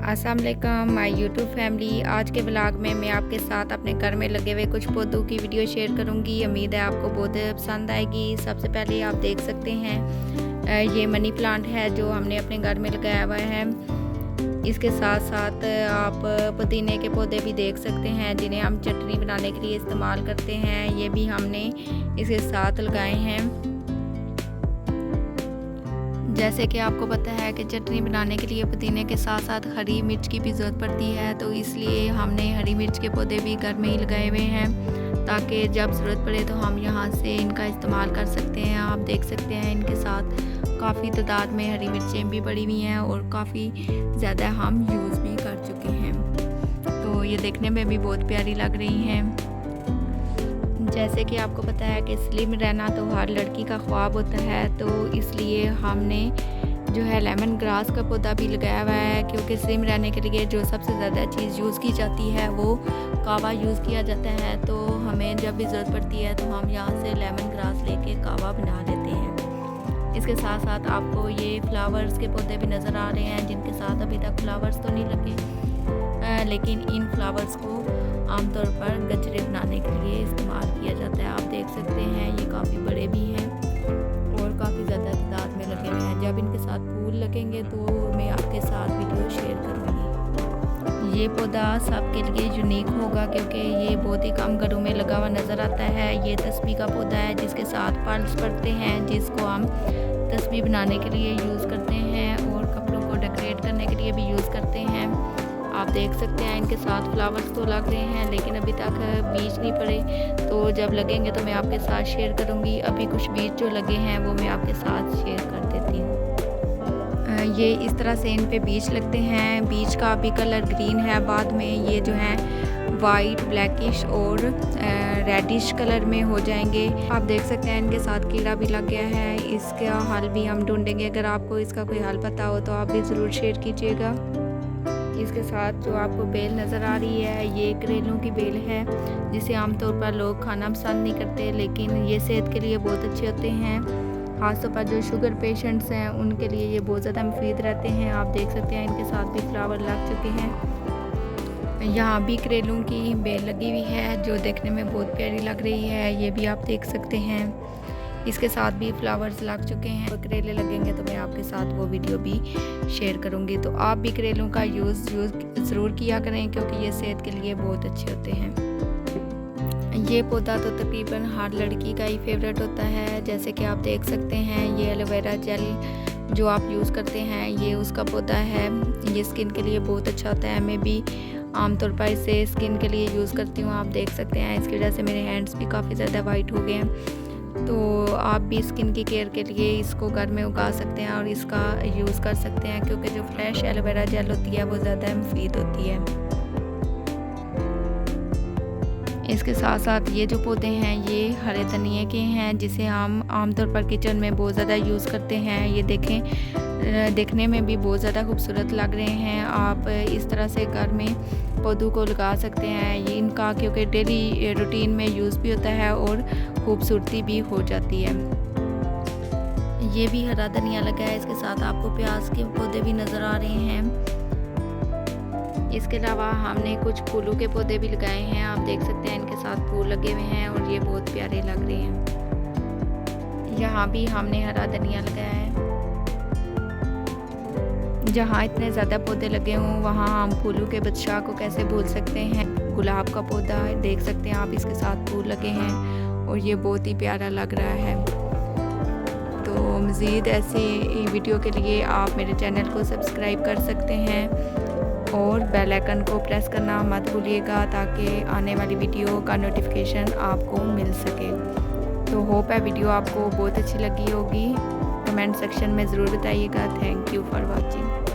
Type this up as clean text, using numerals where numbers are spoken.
अस्सलाम वालेकुम my YouTube family. आज के व्लॉग में मैं आपके साथ अपने घर में लगे हुए कुछ पौधों की वीडियो शेयर करूंगी। उम्मीद है आपको बहुत पसंद आएगी। सबसे पहले आप देख सकते हैं ये मनी प्लांट है जो हमने अपने घर में लगाया हुआ है। इसके साथ साथ आप पुदीने के पौधे भी देख सकते हैं जिन्हें हम चटनी बनाने के लिए इस्तेमाल करते हैं। ये भी हमने इसके साथ लगाए हैं। जैसे कि आपको पता है कि चटनी बनाने के लिए पुदीने के साथ साथ हरी मिर्च की भी ज़रूरत पड़ती है, तो इसलिए हमने हरी मिर्च के पौधे भी घर में ही लगाए हुए हैं ताकि जब ज़रूरत पड़े तो हम यहाँ से इनका इस्तेमाल कर सकते हैं। आप देख सकते हैं इनके साथ काफ़ी तादाद में हरी मिर्चें भी पड़ी हुई हैं और काफ़ी ज़्यादा हम यूज़ भी कर चुके हैं, तो ये देखने में भी बहुत प्यारी लग रही हैं। जैसे कि आपको पता है कि स्लिम रहना तो हर लड़की का ख्वाब होता है, तो इसलिए हमने जो है लेमन ग्रास का पौधा भी लगाया हुआ है, क्योंकि स्लिम रहने के लिए जो सबसे ज़्यादा चीज़ यूज़ की जाती है वो कावा यूज़ किया जाता है। तो हमें जब भी ज़रूरत पड़ती है तो हम यहाँ से लेमन ग्रास लेके कावा बना लेते हैं। इसके साथ साथ आपको ये फ्लावर्स के पौधे भी नज़र आ रहे हैं जिनके साथ अभी तक फ्लावर्स तो नहीं लगे, लेकिन इन फ्लावर्स को आमतौर पर गजरे बनाने के लिए इस्तेमाल किया जाता है। आप देख सकते हैं ये काफ़ी बड़े भी हैं और काफ़ी ज़्यादा तादाद में लगे हुए हैं। जब इनके साथ फूल लगेंगे तो मैं आपके साथ वीडियो शेयर करूँगी। ये पौधा सबके लिए यूनिक होगा क्योंकि ये बहुत ही कम घरों में लगा हुआ नज़र आता है। ये तस्बीह का पौधा है जिसके साथ पर्ल्स पड़ते हैं, जिसको हम तस्बीह बनाने के लिए यूज़ करते हैं और कपड़ों को डेकोरेट करने के लिए भी यूज़ करते हैं। आप देख सकते हैं इनके साथ फ्लावर्स तो लग रहे हैं लेकिन अभी तक बीज नहीं पड़े, तो जब लगेंगे तो मैं आपके साथ शेयर करूंगी। अभी कुछ बीज जो लगे हैं वो मैं आपके साथ शेयर कर देती हूँ। ये इस तरह से इन पे बीज लगते हैं। बीज का अभी कलर ग्रीन है, बाद में ये जो है वाइट, ब्लैकिश और रेडिश कलर में हो जाएंगे। आप देख सकते हैं इनके साथ कीड़ा भी लग गया है, इसका हल भी हम ढूंढेंगे। अगर आपको इसका कोई हल पता हो तो आप भी ज़रूर शेयर कीजिएगा। इसके साथ जो आपको बेल नज़र आ रही है ये करेलों की बेल है, जिसे आमतौर पर लोग खाना पसंद नहीं करते, लेकिन ये सेहत के लिए बहुत अच्छे होते हैं। ख़ासतौर पर जो शुगर पेशेंट्स हैं उनके लिए ये बहुत ज़्यादा मुफीद रहते हैं। आप देख सकते हैं इनके साथ भी फ्लावर लग चुके हैं। यहाँ भी करेलों की बेल लगी हुई है जो देखने में बहुत प्यारी लग रही है, ये भी आप देख सकते हैं। इसके साथ भी फ्लावर्स लग चुके हैं। और करेले लगेंगे तो मैं आपके साथ वो वीडियो भी शेयर करूंगी। तो आप भी करेलों का यूज़ ज़रूर किया करें क्योंकि ये सेहत के लिए बहुत अच्छे होते हैं। ये पौधा तो तकरीबन हर लड़की का ही फेवरेट होता है। जैसे कि आप देख सकते हैं ये एलोवेरा जेल जो आप यूज़ करते हैं ये उसका पौधा है। ये स्किन के लिए बहुत अच्छा होता है। मैं भी आमतौर पर इसे स्किन के लिए यूज़ करती हूँ। आप देख सकते हैं इसकी वजह से मेरे हैंड्स भी काफ़ी ज़्यादा वाइट हो गए हैं। तो आप भी स्किन की केयर के लिए इसको घर में उगा सकते हैं और इसका यूज़ कर सकते हैं, क्योंकि जो फ्रेश एलोवेरा जेल होती है वो ज़्यादा मुफीद होती है। इसके साथ साथ ये जो पौधे हैं ये हरे धनिए के हैं, जिसे हम आमतौर पर किचन में बहुत ज़्यादा यूज़ करते हैं। ये देखें, देखने में भी बहुत ज़्यादा खूबसूरत लग रहे हैं। आप इस तरह से घर में पौधों को लगा सकते हैं। ये इनका क्योंकि डेली रूटीन में यूज़ भी होता है और खूबसूरती भी हो जाती है। ये भी हरा धनिया लगा है। इसके साथ आपको प्याज के पौधे भी नज़र आ रहे हैं। इसके अलावा हमने कुछ फूलों के पौधे भी लगाए हैं। आप देख सकते हैं इनके साथ फूल लगे हुए हैं और ये बहुत प्यारे लग रहे हैं। यहाँ भी हमने हरा धनिया लगाया है। जहाँ इतने ज़्यादा पौधे लगे हों वहाँ हम फूलों के बादशाह को कैसे भूल सकते हैं। गुलाब का पौधा देख सकते हैं आप, इसके साथ फूल लगे हैं और ये बहुत ही प्यारा लग रहा है। तो मज़ीद ऐसी वीडियो के लिए आप मेरे चैनल को सब्सक्राइब कर सकते हैं और बेल आइकन को प्रेस करना मत भूलिएगा ताकि आने वाली वीडियो का नोटिफिकेशन आपको मिल सके। तो होप है वीडियो आपको बहुत अच्छी लगी होगी। कमेंट सेक्शन में ज़रूर बताइएगा। Thank you for watching.